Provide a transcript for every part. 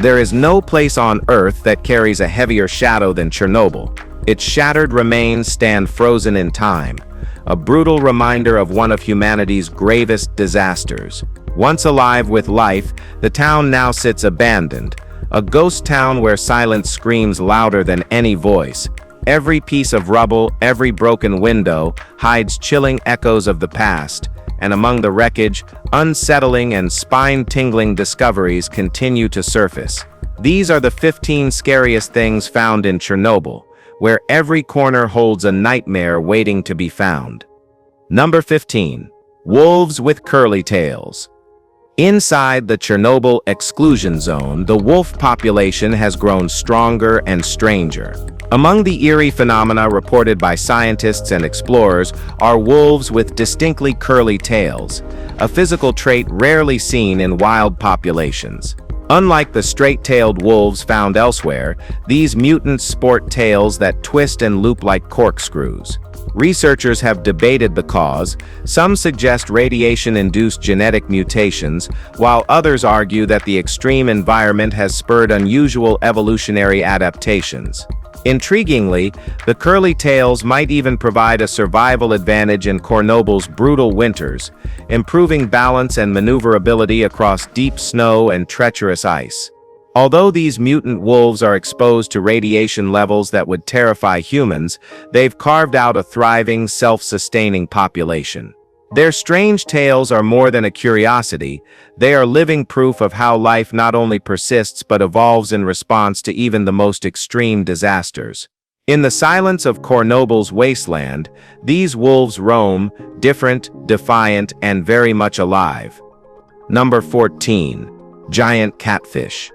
There is no place on Earth that carries a heavier shadow than Chernobyl. Its shattered remains stand frozen in time, a brutal reminder of one of humanity's gravest disasters. Once alive with life, the town now sits abandoned, a ghost town where silence screams louder than any voice. Every piece of rubble, every broken window, hides chilling echoes of the past, and among the wreckage, unsettling and spine-tingling discoveries continue to surface. These are the 15 scariest things found in Chernobyl, where every corner holds a nightmare waiting to be found. Number 15. Wolves with curly tails. Inside the Chernobyl exclusion zone, the wolf population has grown stronger and stranger. Among the eerie phenomena reported by scientists and explorers are wolves with distinctly curly tails, a physical trait rarely seen in wild populations. Unlike the straight-tailed wolves found elsewhere, these mutants sport tails that twist and loop like corkscrews. Researchers have debated the cause. Some suggest radiation-induced genetic mutations, while others argue that the extreme environment has spurred unusual evolutionary adaptations. Intriguingly, the curly tails might even provide a survival advantage in Chernobyl's brutal winters, improving balance and maneuverability across deep snow and treacherous ice. Although these mutant wolves are exposed to radiation levels that would terrify humans, they've carved out a thriving, self-sustaining population. Their strange tales are more than a curiosity. They are living proof of how life not only persists but evolves in response to even the most extreme disasters. In the silence of Chernobyl's wasteland, these wolves roam, different, defiant, and very much alive. Number 14. Giant catfish.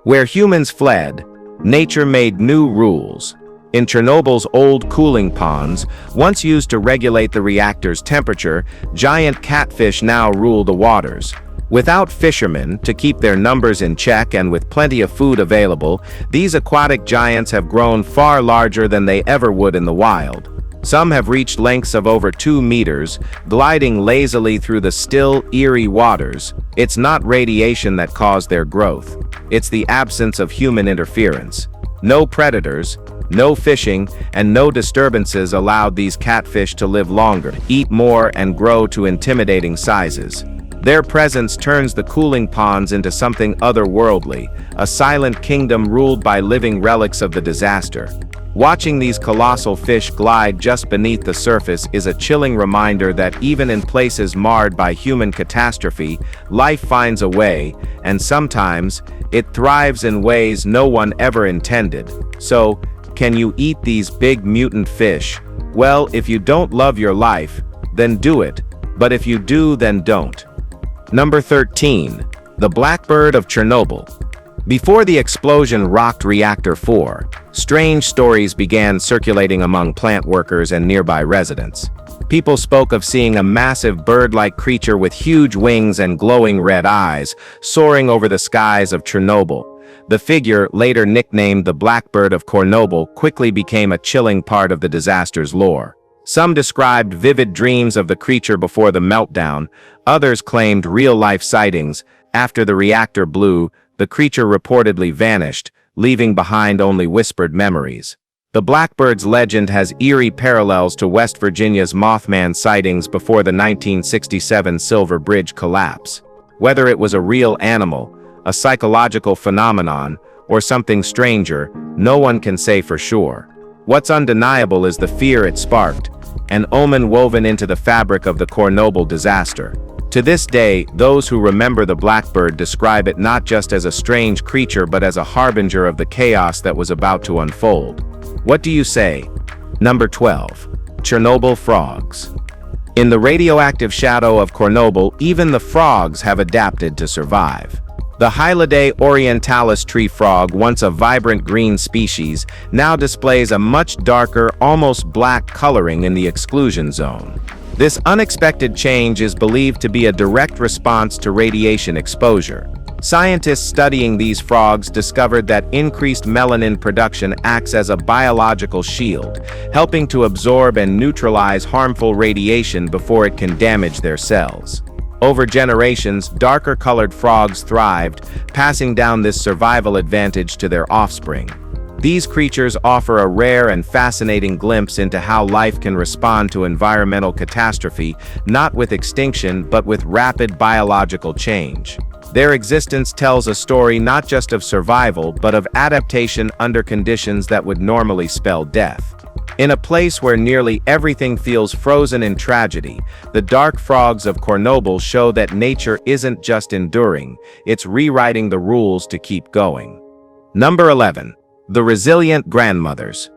Where humans fled, nature made new rules. In Chernobyl's old cooling ponds, once used to regulate the reactor's temperature, giant catfish now rule the waters. Without fishermen to keep their numbers in check and with plenty of food available, these aquatic giants have grown far larger than they ever would in the wild. Some have reached lengths of over 2 meters, gliding lazily through the still, eerie waters. It's not radiation that caused their growth. It's the absence of human interference. No predators, no fishing, and no disturbances allowed these catfish to live longer, eat more, and grow to intimidating sizes. Their presence turns the cooling ponds into something otherworldly, a silent kingdom ruled by living relics of the disaster. Watching these colossal fish glide just beneath the surface is a chilling reminder that even in places marred by human catastrophe, life finds a way, and sometimes, it thrives in ways no one ever intended. So, can you eat these big mutant fish? Well, if you don't love your life, then do it. But if you do, then don't. Number 13. The Blackbird of Chernobyl. Before the explosion rocked Reactor 4, strange stories began circulating among plant workers and nearby residents. People spoke of seeing a massive bird-like creature with huge wings and glowing red eyes soaring over the skies of Chernobyl. The figure, later nicknamed the Blackbird of Chernobyl, quickly became a chilling part of the disaster's lore. Some described vivid dreams of the creature before the meltdown. Others claimed real-life sightings. After the reactor blew, the creature reportedly vanished, leaving behind only whispered memories. The Blackbird's legend has eerie parallels to West Virginia's Mothman sightings before the 1967 Silver Bridge collapse. Whether it was a real animal, a psychological phenomenon, or something stranger, no one can say for sure. What's undeniable is the fear it sparked, an omen woven into the fabric of the Chernobyl disaster. To this day, those who remember the Blackbird describe it not just as a strange creature but as a harbinger of the chaos that was about to unfold. What do you say? Number 12. Chernobyl Frogs. In the radioactive shadow of Chernobyl, even the frogs have adapted to survive. The Hylidae orientalis tree frog, once a vibrant green species, now displays a much darker, almost black coloring in the exclusion zone. This unexpected change is believed to be a direct response to radiation exposure. Scientists studying these frogs discovered that increased melanin production acts as a biological shield, helping to absorb and neutralize harmful radiation before it can damage their cells. Over generations, darker-colored frogs thrived, passing down this survival advantage to their offspring. These creatures offer a rare and fascinating glimpse into how life can respond to environmental catastrophe, not with extinction but with rapid biological change. Their existence tells a story not just of survival but of adaptation under conditions that would normally spell death. In a place where nearly everything feels frozen in tragedy, the dark frogs of Chernobyl show that nature isn't just enduring, it's rewriting the rules to keep going. Number 11. The resilient grandmothers.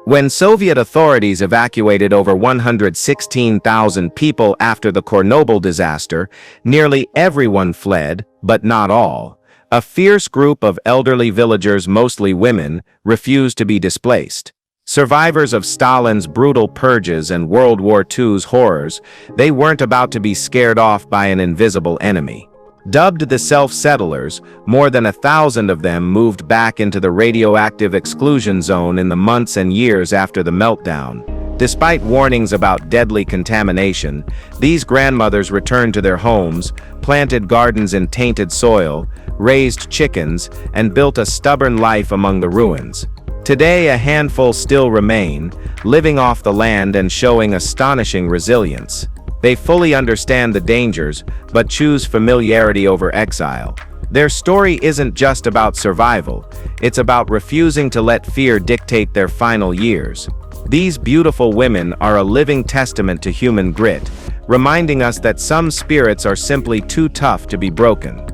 When Soviet authorities evacuated over 116,000 people after the Chernobyl disaster, nearly everyone fled, but not all. A fierce group of elderly villagers, mostly women, refused to be displaced. Survivors of Stalin's brutal purges and World War II's horrors, they weren't about to be scared off by an invisible enemy. Dubbed the self-settlers, more than 1,000 of them moved back into the radioactive exclusion zone in the months and years after the meltdown. Despite warnings about deadly contamination, these grandmothers returned to their homes, planted gardens in tainted soil, raised chickens, and built a stubborn life among the ruins. Today, a handful still remain, living off the land and showing astonishing resilience. They fully understand the dangers, but choose familiarity over exile. Their story isn't just about survival, it's about refusing to let fear dictate their final years. These beautiful women are a living testament to human grit, reminding us that some spirits are simply too tough to be broken.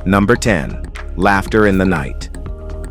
Number 10. Laughter in the night.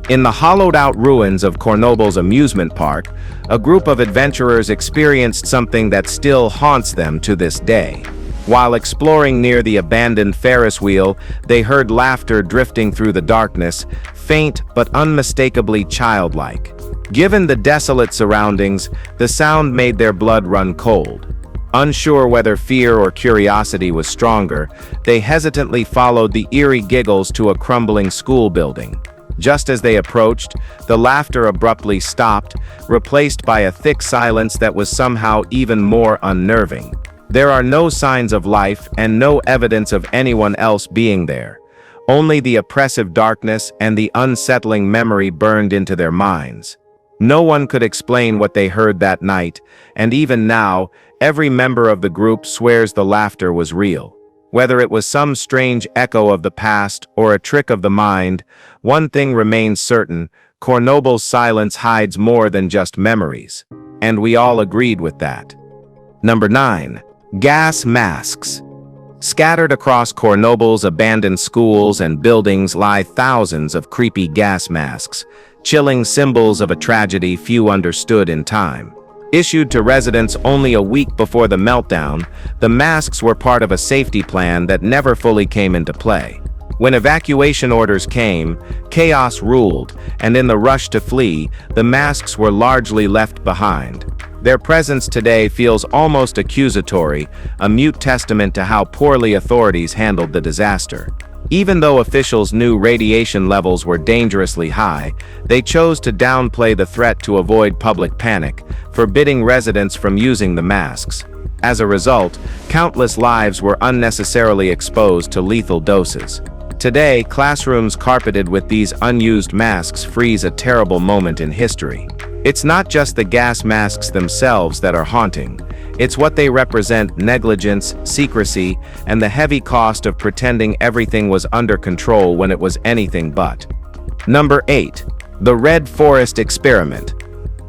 In the hollowed-out ruins of Chernobyl's amusement park, a group of adventurers experienced something that still haunts them to this day. While exploring near the abandoned Ferris wheel, they heard laughter drifting through the darkness, faint but unmistakably childlike. Given the desolate surroundings, the sound made their blood run cold. Unsure whether fear or curiosity was stronger, they hesitantly followed the eerie giggles to a crumbling school building. Just as they approached, the laughter abruptly stopped, replaced by a thick silence that was somehow even more unnerving. There are no signs of life and no evidence of anyone else being there. Only the oppressive darkness and the unsettling memory burned into their minds. No one could explain what they heard that night, and even now, every member of the group swears the laughter was real. Whether it was some strange echo of the past or a trick of the mind, one thing remains certain: Chernobyl's silence hides more than just memories. And we all agreed with that. Number 9. Gas masks. Scattered across Chernobyl's abandoned schools and buildings lie thousands of creepy gas masks, chilling symbols of a tragedy few understood in time. Issued to residents only a week before the meltdown, the masks were part of a safety plan that never fully came into play. When evacuation orders came, chaos ruled, and in the rush to flee, the masks were largely left behind. Their presence today feels almost accusatory, a mute testament to how poorly authorities handled the disaster. Even though officials knew radiation levels were dangerously high, they chose to downplay the threat to avoid public panic, forbidding residents from using the masks. As a result, countless lives were unnecessarily exposed to lethal doses. Today, classrooms carpeted with these unused masks freeze a terrible moment in history. It's not just the gas masks themselves that are haunting. It's what they represent: negligence, secrecy, and the heavy cost of pretending everything was under control when it was anything but. Number 8. The Red Forest Experiment.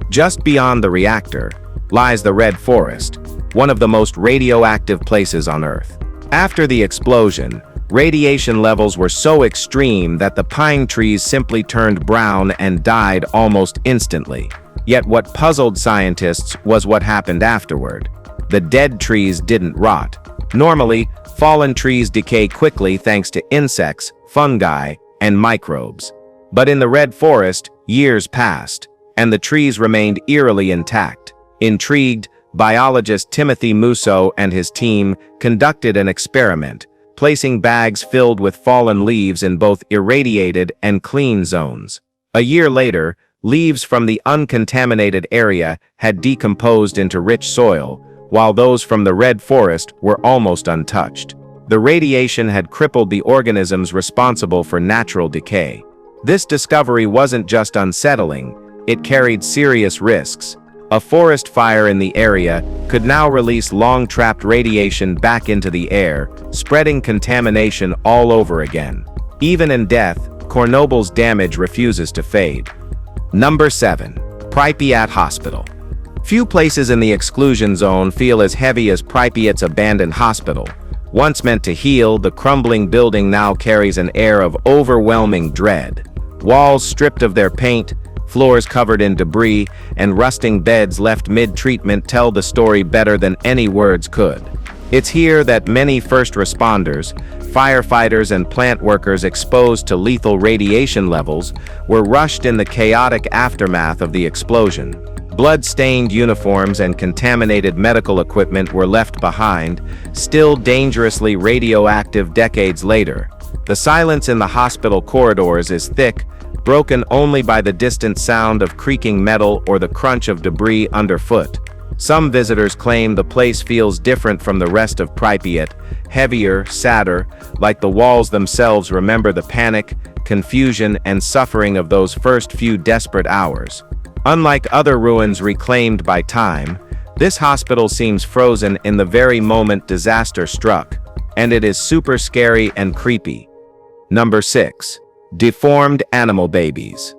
Just beyond the reactor lies the Red Forest, one of the most radioactive places on Earth. After the explosion, radiation levels were so extreme that the pine trees simply turned brown and died almost instantly. Yet what puzzled scientists was what happened afterward. The dead trees didn't rot. Normally, fallen trees decay quickly thanks to insects, fungi, and microbes. But in the Red Forest, years passed, and the trees remained eerily intact. Intrigued, biologist Timothy Musso and his team conducted an experiment, placing bags filled with fallen leaves in both irradiated and clean zones. A year later, leaves from the uncontaminated area had decomposed into rich soil, while those from the Red Forest were almost untouched. The radiation had crippled the organisms responsible for natural decay. This discovery wasn't just unsettling, it carried serious risks. A forest fire in the area could now release long-trapped radiation back into the air, spreading contamination all over again. Even in death, Chernobyl's damage refuses to fade. Number 7. Pripyat Hospital. Few places in the exclusion zone feel as heavy as Pripyat's abandoned hospital. Once meant to heal, the crumbling building now carries an air of overwhelming dread. Walls stripped of their paint, floors covered in debris, and rusting beds left mid-treatment tell the story better than any words could. It's here that many first responders, firefighters and plant workers exposed to lethal radiation levels were rushed in the chaotic aftermath of the explosion. Blood-stained uniforms and contaminated medical equipment were left behind, still dangerously radioactive decades later. The silence in the hospital corridors is thick, broken only by the distant sound of creaking metal or the crunch of debris underfoot. Some visitors claim the place feels different from the rest of Pripyat, heavier, sadder, like the walls themselves remember the panic, confusion, and suffering of those first few desperate hours. Unlike other ruins reclaimed by time, this hospital seems frozen in the very moment disaster struck, and it is super scary and creepy. Number 6. Deformed animal babies.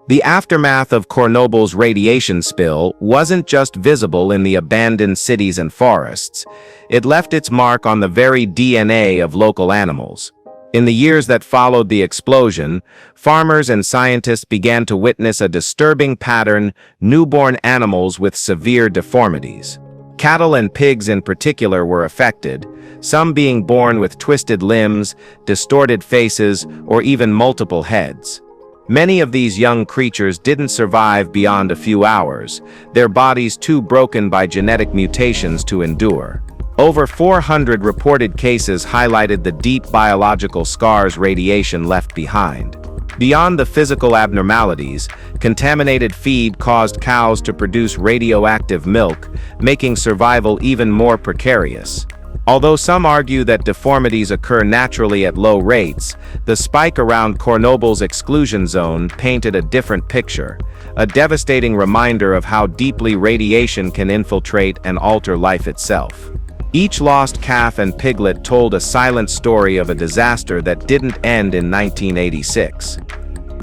The aftermath of Chernobyl's radiation spill wasn't just visible in the abandoned cities and forests, it left its mark on the very DNA of local animals. In the years that followed the explosion, farmers and scientists began to witness a disturbing pattern: newborn animals with severe deformities. Cattle and pigs in particular were affected, some being born with twisted limbs, distorted faces, or even multiple heads. Many of these young creatures didn't survive beyond a few hours, their bodies too broken by genetic mutations to endure. Over 400 reported cases highlighted the deep biological scars radiation left behind. Beyond the physical abnormalities, contaminated feed caused cows to produce radioactive milk, making survival even more precarious. Although some argue that deformities occur naturally at low rates, the spike around Chernobyl's exclusion zone painted a different picture, a devastating reminder of how deeply radiation can infiltrate and alter life itself. Each lost calf and piglet told a silent story of a disaster that didn't end in 1986.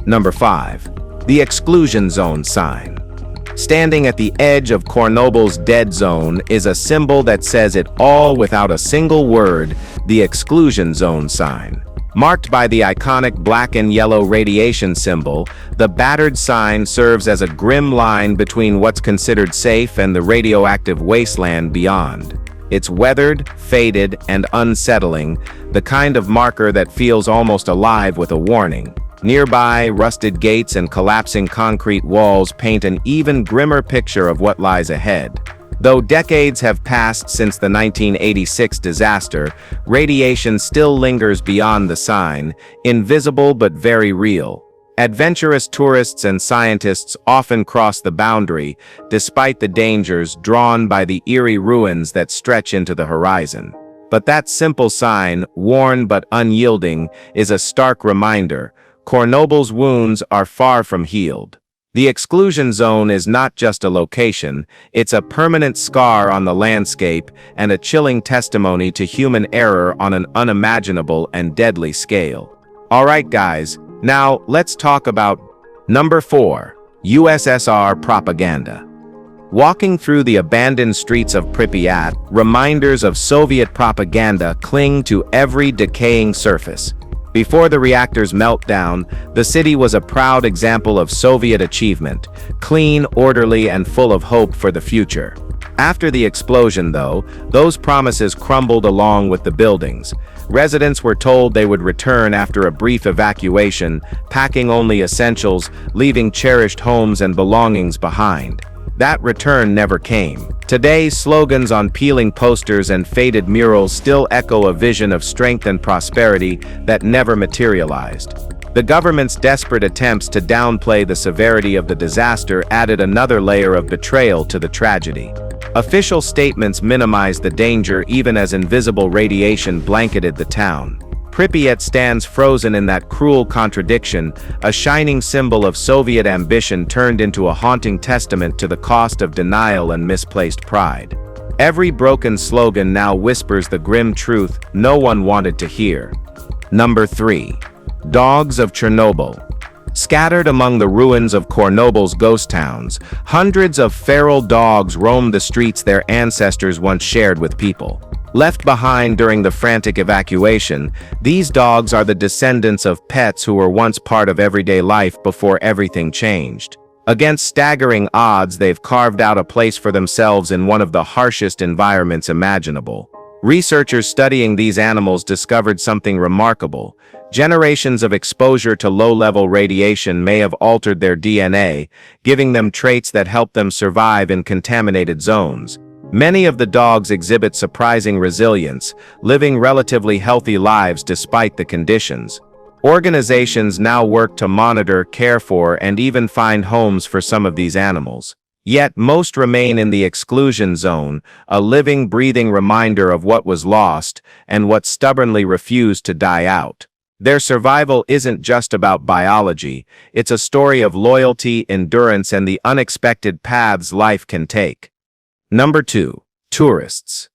Number 5. The Exclusion Zone Sign. Standing at the edge of Chernobyl's dead zone is a symbol that says it all without a single word: the Exclusion Zone Sign. Marked by the iconic black and yellow radiation symbol, the battered sign serves as a grim line between what's considered safe and the radioactive wasteland beyond. It's weathered, faded, and unsettling, the kind of marker that feels almost alive with a warning. Nearby, rusted gates and collapsing concrete walls paint an even grimmer picture of what lies ahead. Though decades have passed since the 1986 disaster, radiation still lingers beyond the sign, invisible but very real. Adventurous tourists and scientists often cross the boundary, despite the dangers, drawn by the eerie ruins that stretch into the horizon. But that simple sign, worn but unyielding, is a stark reminder: Chernobyl's wounds are far from healed. The exclusion zone is not just a location, it's a permanent scar on the landscape and a chilling testimony to human error on an unimaginable and deadly scale. Alright guys, now let's talk about Number 4. USSR Propaganda. Walking through the abandoned streets of Pripyat, reminders of Soviet propaganda cling to every decaying surface. Before the reactor's meltdown, the city was a proud example of Soviet achievement, clean, orderly, and full of hope for the future. After the explosion, though, those promises crumbled along with the buildings. Residents were told they would return after a brief evacuation, packing only essentials, leaving cherished homes and belongings behind. That return never came. Today, slogans on peeling posters and faded murals still echo a vision of strength and prosperity that never materialized. The government's desperate attempts to downplay the severity of the disaster added another layer of betrayal to the tragedy. Official statements minimized the danger even as invisible radiation blanketed the town. Pripyat stands frozen in that cruel contradiction, a shining symbol of Soviet ambition turned into a haunting testament to the cost of denial and misplaced pride. Every broken slogan now whispers the grim truth no one wanted to hear. Number 3. Dogs of Chernobyl. Scattered among the ruins of Chernobyl's ghost towns, hundreds of feral dogs roam the streets their ancestors once shared with people. Left behind during the frantic evacuation, these dogs are the descendants of pets who were once part of everyday life before everything changed. Against staggering odds, they've carved out a place for themselves in one of the harshest environments imaginable. Researchers studying these animals discovered something remarkable. Generations of exposure to low-level radiation may have altered their DNA, giving them traits that help them survive in contaminated zones. Many of the dogs exhibit surprising resilience, living relatively healthy lives despite the conditions. Organizations now work to monitor, care for, and even find homes for some of these animals. Yet most remain in the exclusion zone, a living, breathing reminder of what was lost and what stubbornly refused to die out. Their survival isn't just about biology, it's a story of loyalty, endurance, and the unexpected paths life can take. Number 2. Tourists.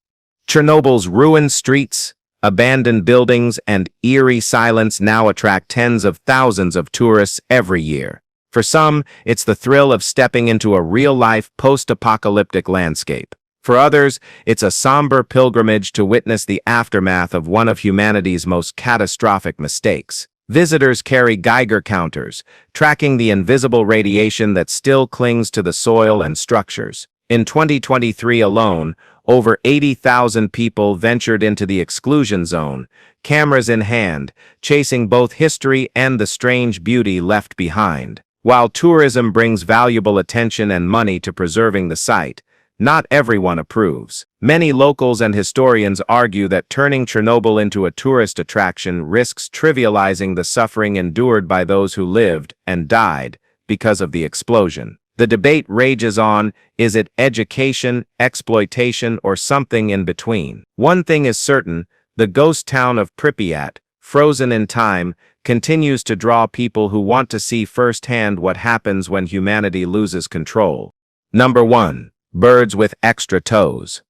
Chernobyl's ruined streets, abandoned buildings, and eerie silence now attract tens of thousands of tourists every year. For some, it's the thrill of stepping into a real-life, post-apocalyptic landscape. For others, it's a somber pilgrimage to witness the aftermath of one of humanity's most catastrophic mistakes. Visitors carry Geiger counters, tracking the invisible radiation that still clings to the soil and structures. In 2023 alone, over 80,000 people ventured into the exclusion zone, cameras in hand, chasing both history and the strange beauty left behind. While tourism brings valuable attention and money to preserving the site, not everyone approves. Many locals and historians argue that turning Chernobyl into a tourist attraction risks trivializing the suffering endured by those who lived and died because of the explosion. The debate rages on: is it education, exploitation, or something in between? One thing is certain: the ghost town of Pripyat, frozen in time, continues to draw people who want to see firsthand what happens when humanity loses control. Number 1. Birds with extra toes.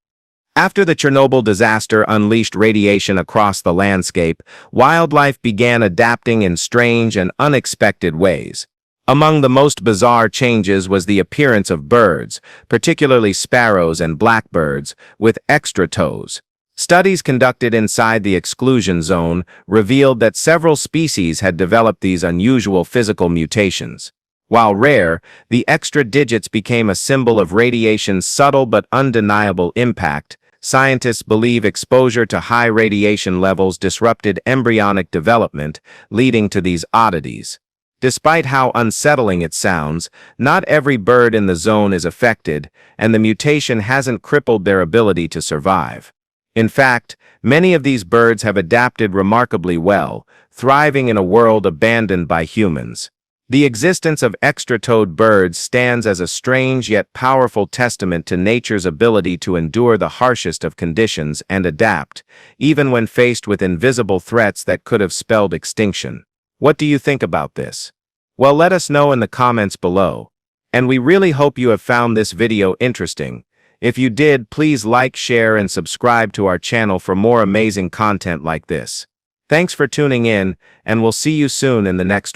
After the Chernobyl disaster unleashed radiation across the landscape, wildlife began adapting in strange and unexpected ways. Among the most bizarre changes was the appearance of birds, particularly sparrows and blackbirds, with extra toes. Studies conducted inside the exclusion zone revealed that several species had developed these unusual physical mutations. While rare, the extra digits became a symbol of radiation's subtle but undeniable impact. Scientists believe exposure to high radiation levels disrupted embryonic development, leading to these oddities. Despite how unsettling it sounds, not every bird in the zone is affected, and the mutation hasn't crippled their ability to survive. In fact, many of these birds have adapted remarkably well, thriving in a world abandoned by humans. The existence of extra-toed birds stands as a strange yet powerful testament to nature's ability to endure the harshest of conditions and adapt, even when faced with invisible threats that could have spelled extinction. What do you think about this? Well, let us know in the comments below. And we really hope you have found this video interesting. If you did, please like, share, and subscribe to our channel for more amazing content like this. Thanks for tuning in, and we'll see you soon in the next one.